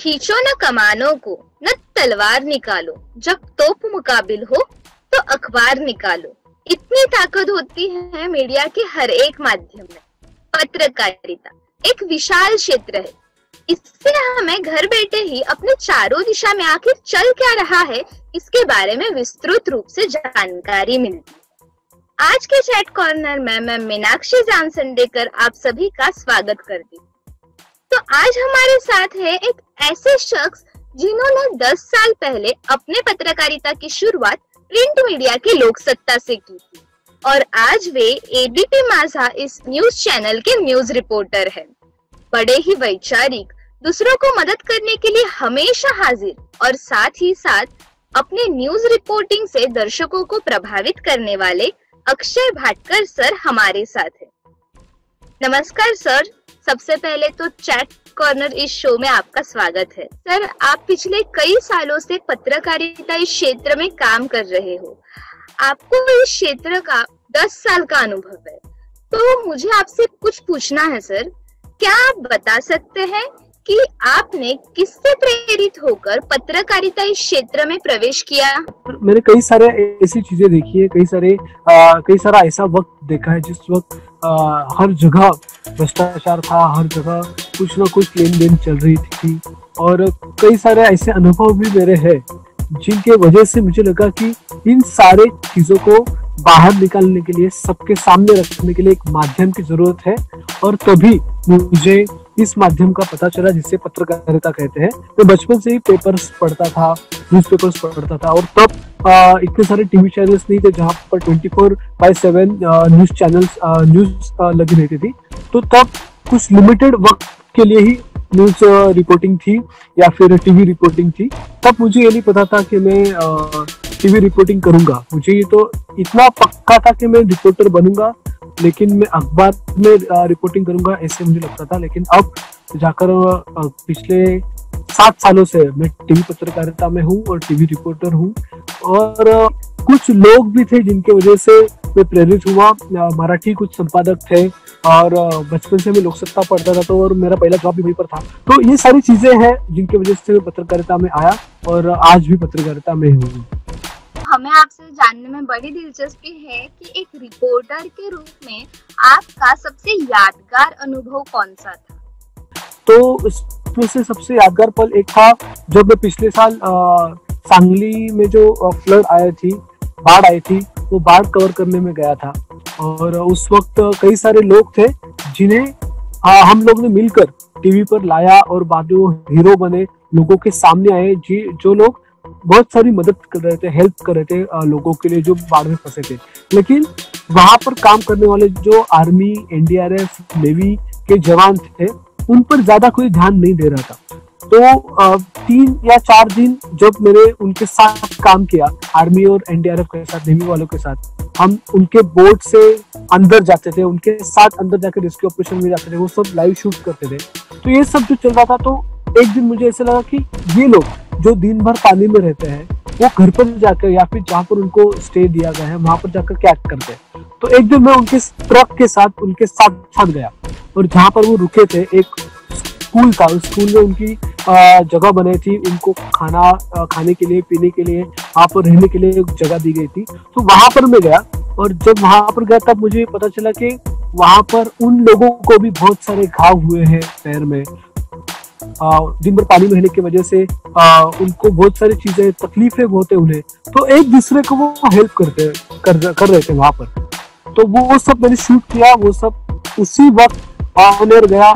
खींचो न कमानों को, न तलवार निकालो, जब तोप मुकाबिल हो तो अखबार निकालो। इतनी ताकत होती है मीडिया के हर एक माध्यम में। पत्रकारिता एक विशाल क्षेत्र है। इससे हमें घर बैठे ही अपने चारों दिशा में आखिर चल क्या रहा है इसके बारे में विस्तृत रूप से जानकारी मिलती है। आज के चैट कॉर्नर में मैं मीनाक्षी जानसंडेकर आप सभी का स्वागत करती हूँ। तो आज हमारे साथ है एक ऐसे शख्स जिन्होंने 10 साल पहले अपने पत्रकारिता की शुरुआत प्रिंट मीडिया की लोकसत्ता से की थी और आज वे एबीपी माझा इस न्यूज चैनल के न्यूज रिपोर्टर हैं। बड़े ही वैचारिक, दूसरों को मदद करने के लिए हमेशा हाजिर और साथ ही साथ अपने न्यूज रिपोर्टिंग से दर्शकों को प्रभावित करने वाले अक्षय भाटकर सर हमारे साथ हैं। नमस्कार सर, सबसे पहले तो चैट कॉर्नर इस शो में आपका स्वागत है। सर, आप पिछले कई सालों से पत्रकारिता इस क्षेत्र में काम कर रहे हो। आपको इस क्षेत्र का 10 साल का अनुभव है, तो मुझे आपसे कुछ पूछना है सर। क्या आप बता सकते हैं कि आपने किससे प्रेरित होकर पत्रकारिता इस क्षेत्र में प्रवेश किया? मैंने कई सारे ऐसी चीजें देखी है, कई सारा ऐसा वक्त देखा है जिस वक्त हर जगह भ्रष्टाचार था, हर जगह कुछ ना कुछ लेन देन चल रही थी और कई सारे ऐसे अनुभव भी मेरे हैं जिनके वजह से मुझे लगा कि इन सारे चीजों को बाहर निकालने के लिए, सबके सामने रखने के लिए एक माध्यम की जरूरत है और तभी मुझे इस माध्यम का पता चला जिसे पत्रकारिता कहते हैं। मैं बचपन से ही पेपर्स पढ़ता था, न्यूज़पेपर्स पढ़ता था और तब इतने सारे टीवी चैनल्स नहीं थे जहाँ पर 24/7 न्यूज चैनल्स न्यूज लगी रहती थी। तो तब कुछ लिमिटेड वक्त के लिए ही न्यूज रिपोर्टिंग थी या फिर टीवी रिपोर्टिंग थी। तब मुझे ये नहीं पता था कि मैं टीवी रिपोर्टिंग करूंगा। मुझे ये तो इतना पक्का था कि मैं रिपोर्टर बनूंगा, लेकिन मैं अखबार में रिपोर्टिंग करूंगा ऐसे मुझे लगता था। लेकिन अब जाकर पिछले 7 सालों से मैं टीवी पत्रकारिता में हूँ और टीवी रिपोर्टर हूँ। और कुछ लोग भी थे जिनके वजह से मैं प्रेरित हुआ। मराठी कुछ संपादक थे और बचपन से मैं लोकसत्ता पढ़ता था तो और मेरा पहला जॉब भी वहीं पर था। तो ये सारी चीजें हैं जिनकी वजह से मैं पत्रकारिता में आया और आज भी पत्रकारिता में हूँ। हमें आपसे जानने में बड़ी दिलचस्पी है कि एक रिपोर्टर के रूप में आपका सबसे यादगार अनुभव कौन सा था? तो इसमें से सबसे यादगार पल एक था जब मैं पिछले साल सांगली में जो फ्लड आई थी, बाढ़ आई थी, वो बाढ़ कवर करने में गया था और उस वक्त कई सारे लोग थे जिन्हें हम लोग ने मिलकर टीवी पर लाया और बाद में वो हीरो बने, लोगों के सामने आए जो लोग बहुत सारी मदद कर रहे थे, हेल्प कर रहे थे लोगों के लिए जो बाढ़ में फंसे थे। लेकिन वहां पर काम करने वाले जो आर्मी, एनडीआरएफ, नेवी के जवान थे उन पर ज्यादा कोई ध्यान नहीं दे रहा था। तो 3 या 4 दिन जब मैंने उनके साथ काम किया, आर्मी और एनडीआरएफ के साथ, नेवी वालों के साथ, हम उनके बोट से अंदर जाते थे, उनके साथ अंदर जाकर रेस्क्यू ऑपरेशन में जाते थे, वो सब लाइव शूट करते थे। तो ये सब जो चल रहा था, तो एक दिन मुझे ऐसा लगा कि ये लोग जो दिन भर पानी में रहते हैं वो घर पर जाकर या फिर जहाँ पर उनको स्टे दिया गया है वहां पर जाकर क्या करते हैं। तो एक दिन मैं उनके ट्रक के साथ उनके साथ गया और जहाँ पर वो रुके थे एक स्कूल था, उस स्कूल में उनकी जगह बनाई थी, उनको खाने के लिए, पीने के लिए, वहाँ पर रहने के लिए एक जगह दी गई थी। तो वहां पर मैं गया और जब वहां पर गया तब मुझे पता चला कि वहां पर उन लोगों को भी बहुत सारे घाव हुए हैं पैर में, दिन भर पानी में रहने की वजह से उनको बहुत सारी चीजें, तकलीफें बहुत है उन्हें। तो एक दूसरे को वो हेल्प कर रहे थे वहां पर। तो वो सब मैंने शूट किया, वो सब उसी वक्त ऑन एयर गया।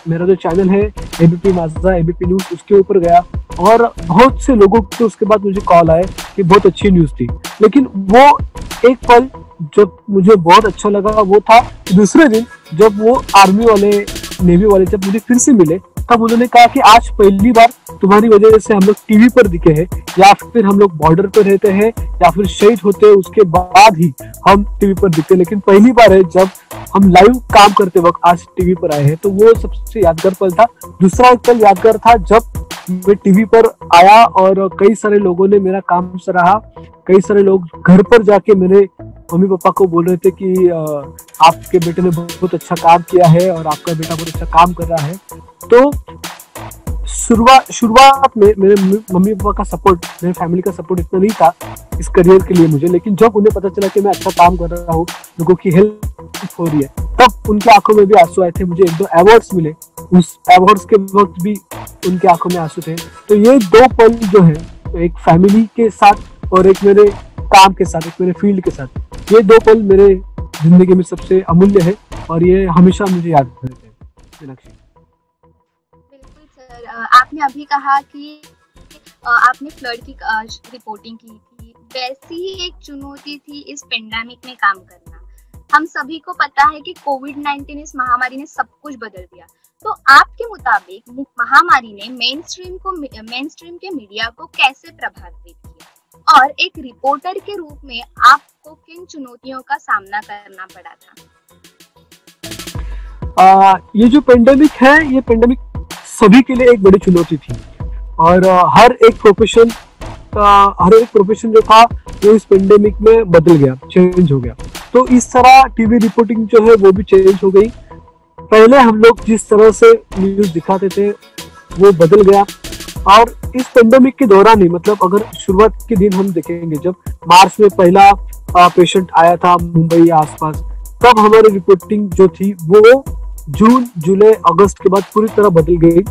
मेरा जो चैनल है एबीपी माझा, एबीपी न्यूज, उसके ऊपर गया और बहुत से लोगों के उसके बाद मुझे कॉल आए कि बहुत अच्छी न्यूज थी। लेकिन वो एक पल जब मुझे बहुत अच्छा लगा वो था दूसरे दिन जब वो आर्मी वाले, नेवी वाले जब मुझे फिर से मिले, तब उन्होंने कहा कि आज पहली बार तुम्हारी वजह से हम लोग टीवी पर दिखे हैं, या फिर हम लोग बॉर्डर पर रहते हैं या फिर शहीद होते हैं उसके बाद ही हम टीवी पर दिखते, लेकिन पहली बार है जब हम लाइव काम करते वक्त आज टीवी पर आए हैं। तो वो सबसे यादगार पल था। दूसरा एक पल यादगार था जब मैं टीवी पर आया और कई सारे लोगों ने मेरा काम सराहा। कई सारे लोग घर पर जाके मेरे मम्मी पापा को बोल रहे थे कि आपके बेटे ने बहुत अच्छा काम किया है और आपका बेटा बहुत अच्छा काम कर रहा है। तो शुरुआत में मेरे मम्मी पापा का सपोर्ट, मेरे फैमिली का सपोर्ट इतना नहीं था इस करियर के लिए मुझे, लेकिन जब उन्हें पता चला कि मैं अच्छा काम कर रहा हूँ, लोगों की हेल्प हो रही है, तब उनकी आंखों में भी आंसू आए थे। मुझे 1-2 अवार्ड्स मिले, उस अवार्ड्स के वक्त भी उनकी आंखों में आंसू थे। तो ये 2 पल जो है, एक फैमिली के साथ और एक मेरे काम के साथ, एक मेरे फील्ड के साथ, ये 2 पल मेरे जिंदगी में सबसे अमूल्य है और ये हमेशा मुझे याद रहते हैं। मीनाक्षी, बिल्कुल सर, आपने अभी कहा कि आपने फ्लड की रिपोर्टिंग की थी, वैसी ही एक चुनौती थी इस पेंडेमिक में काम करना। हम सभी को पता है कि कोविड-19 इस महामारी ने सब कुछ बदल दिया। तो आपके मुताबिक महामारी ने मेन स्ट्रीम के मीडिया को कैसे प्रभावित किया, और एक रिपोर्टर के रूप में आपको किन चुनौतियों का सामना करना पड़ा था? ये जो पेंडेमिक है, ये पेंडेमिक सभी के लिए एक बड़ी चुनौती थी और हर एक प्रोफेशन जो था वो इस पेंडेमिक में बदल गया, चेंज हो गया। तो इस तरह टीवी रिपोर्टिंग जो है वो भी चेंज हो गई। पहले हम लोग जिस तरह से न्यूज दिखाते थे वो बदल गया, और इस पेंडेमिक के दौरान ही, मतलब अगर शुरुआत के दिन हम देखेंगे, जब मार्च में पहला पेशेंट आया था मुंबई या आसपास, तब हमारी रिपोर्टिंग जो थी वो जून, जुलाई, अगस्त के बाद पूरी तरह बदल गई।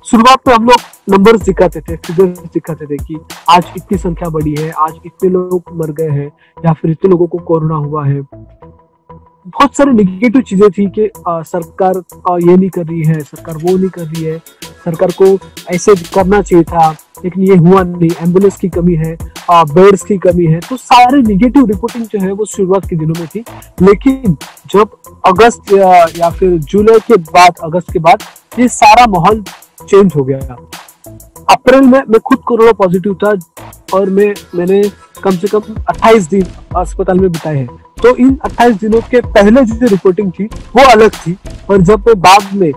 शुरुआत में हम लोग नंबर्स दिखाते थे, फिगर्स दिखाते थे कि आज इतनी संख्या बढ़ी है, आज इतने लोग मर गए हैं, या फिर इतने लोगों को कोरोना हुआ है। बहुत सारी नेगेटिव चीजें थी कि सरकार ये नहीं कर रही है, सरकार वो नहीं कर रही है, सरकार को ऐसे करना चाहिए था लेकिन ये हुआ नहीं, एम्बुलेंस की कमी है, बेड्स की कमी है। तो सारी नेगेटिव रिपोर्टिंग जो है वो शुरुआत के दिनों में थी। लेकिन जब अगस्त या फिर जुलाई के बाद, अगस्त के बाद ये सारा माहौल चेंज हो गया। अप्रैल में मैं खुद कोरोना पॉजिटिव था और मैंने कम से कम 28 दिन अस्पताल में बिताए हैं। तो इन 28 दिनों के पहले जो रिपोर्टिंग थी वो अलग थी, और जब मैं बाद में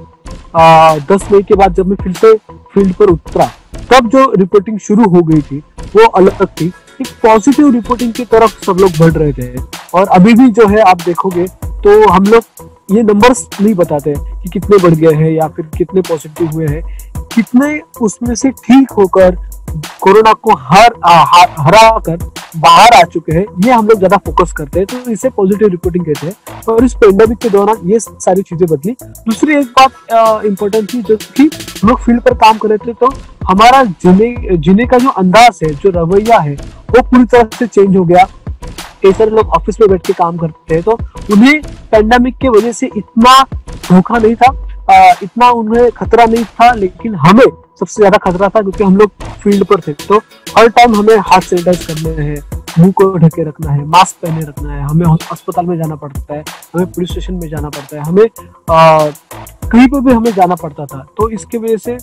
10 मई के बाद जब मैं फिर से फील्ड पर उतरा, तब जो रिपोर्टिंग शुरू हो गई थी वो अलग थी। एक पॉजिटिव रिपोर्टिंग की तरफ सब लोग बढ़ रहे थे, और अभी भी जो है आप देखोगे तो हम लोग ये नंबर्स नहीं बताते कि कितने बढ़ गए हैं या फिर कितने पॉजिटिव हुए हैं, कितने उसमें से ठीक होकर कोरोना को हरा कर बाहर आ चुके हैं, ये हम लोग ज्यादा फोकस करते हैं। तो इसे पॉजिटिव रिपोर्टिंग कहते हैं। और इस पेंडेमिक के दौरान ये सारी चीजें बदली। दूसरी एक बात इम्पोर्टेंट थी, जो कि हम लोग फील्ड पर काम कर रहे थे, तो हमारा जीने का जो अंदाज है, जो रवैया है, वो पूरी तरह से चेंज हो गया। कई सारे लोग ऑफिस में बैठ के काम करते हैं, तो उन्हें पेंडेमिक के वजह से इतना धोखा नहीं था, इतना उन्हें खतरा नहीं था, लेकिन हमें सबसे ज्यादा खतरा था क्योंकि हम लोग फील्ड पर थे। तो हर टाइम हमें हाथ सैनिटाइज करने हैं, मुंह को ढके रखना है, मास्क पहने रखना है, हमें अस्पताल में जाना पड़ता है, हमें पुलिस स्टेशन में जाना पड़ता है, हमें कहीं पर भी हमें जाना पड़ता था। तो इसके वजह से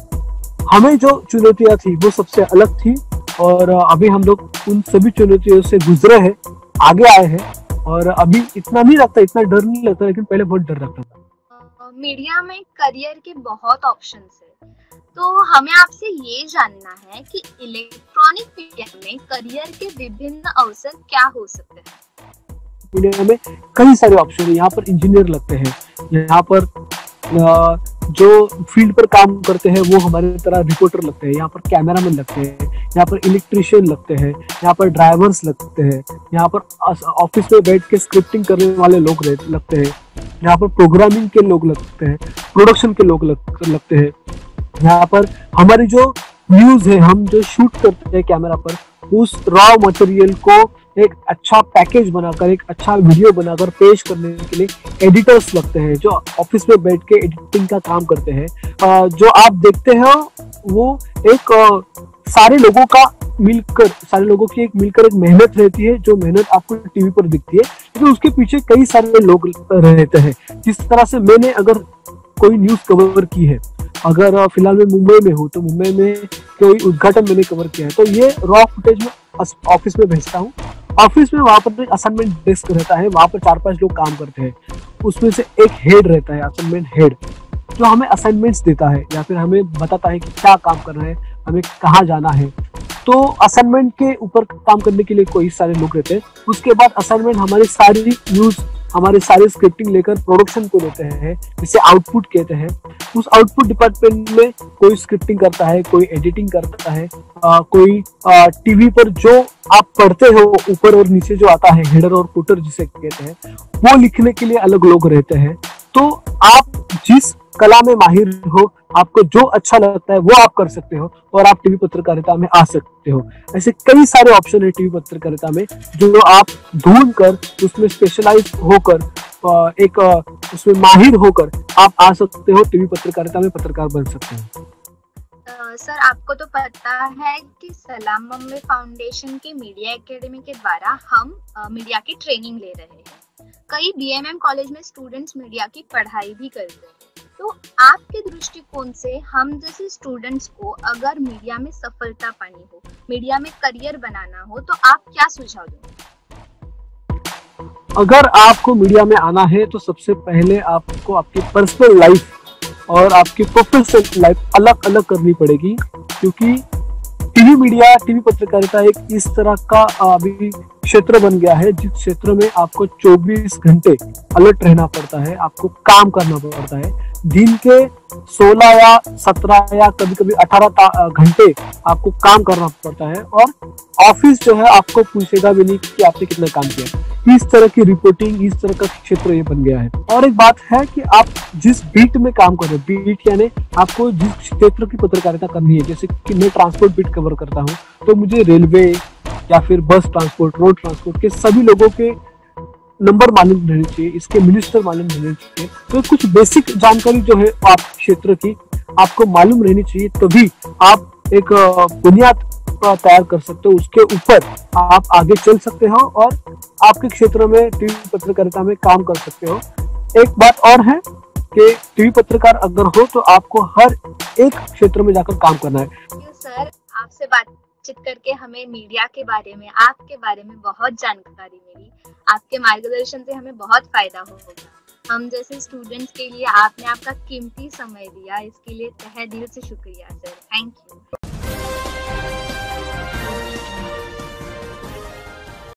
हमें जो चुनौतियां थी वो सबसे अलग थी, और अभी हम लोग उन सभी चुनौतियों से गुजरे हैं, आगे आए हैं, और अभी इतना नहीं लगता, इतना डर नहीं लगता, लेकिन पहले बहुत डर लगता था। मीडिया में करियर के बहुत ऑप्शंस है, तो हमें आपसे ये जानना है कि इलेक्ट्रॉनिक मीडिया में करियर के विभिन्न अवसर क्या हो सकते हैं? मीडिया में कई सारे ऑप्शन है। यहाँ पर इंजीनियर लगते हैं, यहाँ पर जो फील्ड पर काम करते हैं वो हमारे तरह रिपोर्टर लगते हैं, यहाँ पर कैमरामैन लगते हैं, यहाँ पर इलेक्ट्रिशियन लगते हैं, यहाँ पर ड्राइवर्स लगते हैं, यहाँ पर ऑफिस में बैठ के स्क्रिप्टिंग करने वाले लोग लगते हैं, यहाँ पर प्रोग्रामिंग के लोग लगते हैं, प्रोडक्शन के लोग लगते हैं, यहाँ पर हमारी जो न्यूज है, हम जो शूट करते हैं कैमरा पर, उस रॉ मटेरियल को एक अच्छा पैकेज बनाकर, एक अच्छा वीडियो बनाकर पेश करने के लिए एडिटर्स लगते हैं, जो ऑफिस में बैठ के एडिटिंग का काम करते हैं। जो आप देखते हैं वो एक सारे लोगों की मिलकर एक मेहनत रहती है, जो मेहनत आपको टीवी पर दिखती है, लेकिन उसके पीछे कई सारे लोग रहते हैं। जिस तरह से मैंने अगर कोई न्यूज कवर की है, अगर फिलहाल मैं मुंबई में हूँ तो मुंबई में कोई उद्घाटन मैंने कवर किया है, तो ये रॉ फुटेज में ऑफिस में भेजता हूँ। ऑफिस में वहां पर एक असाइनमेंट डेस्क रहता है, वहां पर 4-5 लोग काम करते हैं, उसमें से एक हेड रहता है, असाइनमेंट हेड, जो हमें असाइनमेंट्स देता है या फिर हमें बताता है कि क्या काम करना है, हमें कहाँ जाना है। तो असाइनमेंट के ऊपर काम करने के लिए कोई सारे लोग रहते हैं। उसके बाद असाइनमेंट हमारी सारी न्यूज हमारे सारे स्क्रिप्टिंग लेकर प्रोडक्शन को देते हैं, जिसे आउटपुट कहते हैं। उस आउटपुट डिपार्टमेंट में कोई स्क्रिप्टिंग करता है, कोई एडिटिंग करता है, कोई टीवी पर जो आप पढ़ते हो ऊपर और नीचे जो आता है, हेडर और फुटर जिसे कहते हैं, वो लिखने के लिए अलग लोग रहते हैं। तो आप जिस कला में माहिर हो, आपको जो अच्छा लगता है वो आप कर सकते हो और आप टीवी पत्रकारिता में आ सकते हो। ऐसे कई सारे ऑप्शन है टीवी पत्रकारिता में जो आप ढूंढ कर उसमें स्पेशलाइज होकर उसमें माहिर होकर आप आ सकते हो, टीवी पत्रकारिता में पत्रकार बन सकते हो। सर, आपको तो पता है कि सलाम मम्मी फाउंडेशन के मीडिया एकेडमी के द्वारा हम मीडिया की ट्रेनिंग ले रहे हैं। कई बीएमएम कॉलेज में स्टूडेंट्स मीडिया की पढ़ाई भी करते हैं। तो आपके दृष्टिकोण से हम जैसे स्टूडेंट्स को अगर मीडिया में सफलता पानी हो, मीडिया में करियर बनाना हो, तो आप क्या सुझाव देंगे? अगर आपको मीडिया में आना है तो सबसे पहले आपको आपकी पर्सनल लाइफ और आपकी प्रोफेशनल लाइफ अलग अलग करनी पड़ेगी, क्योंकि टीवी पत्रकारिता एक इस तरह का अभी क्षेत्र बन गया है जिस क्षेत्र में आपको 24 घंटे अलर्ट रहना पड़ता है, आपको काम करना पड़ता है। दिन के 16 या 17 या कभी कभी 18 घंटे आपको काम करना पड़ता है और ऑफिस जो है आपको पूछेगा भी नहीं कि आपने कितना काम किया। इस तरह की रिपोर्टिंग, इस तरह का क्षेत्र ये बन गया है। और एक बात है कि आप जिस बीट में काम कर रहे हो, बीट यानी आपको जिस क्षेत्र की पत्रकारिता करनी है, जैसे कि मैं ट्रांसपोर्ट बीट कवर करता हूँ तो मुझे रेलवे या फिर बस ट्रांसपोर्ट, रोड ट्रांसपोर्ट के सभी लोगों के नंबर मालूम रहने चाहिए, इसके मिनिस्टर मालूम रहने चाहिए। तो कुछ बेसिक जानकारी जो है आप क्षेत्र की आपको मालूम रहनी चाहिए, तभी आप एक बुनियाद तैयार कर सकते हो, उसके ऊपर आप आगे चल सकते हो और आपके क्षेत्र में टीवी पत्रकारिता में काम कर सकते हो। एक बात और है कि टीवी पत्रकार अगर हो तो आपको हर एक क्षेत्र में जाकर काम करना है। सर, आपसे बातचीत करके हमें मीडिया के बारे में, आपके बारे में बहुत जानकारी मिली। आपके मार्गदर्शन से हमें बहुत फायदा होगा। हम जैसे स्टूडेंट्स के लिए आपने आपका कीमती समय दिया, इसके लिए तहे दिल से शुक्रिया सर। Thank you.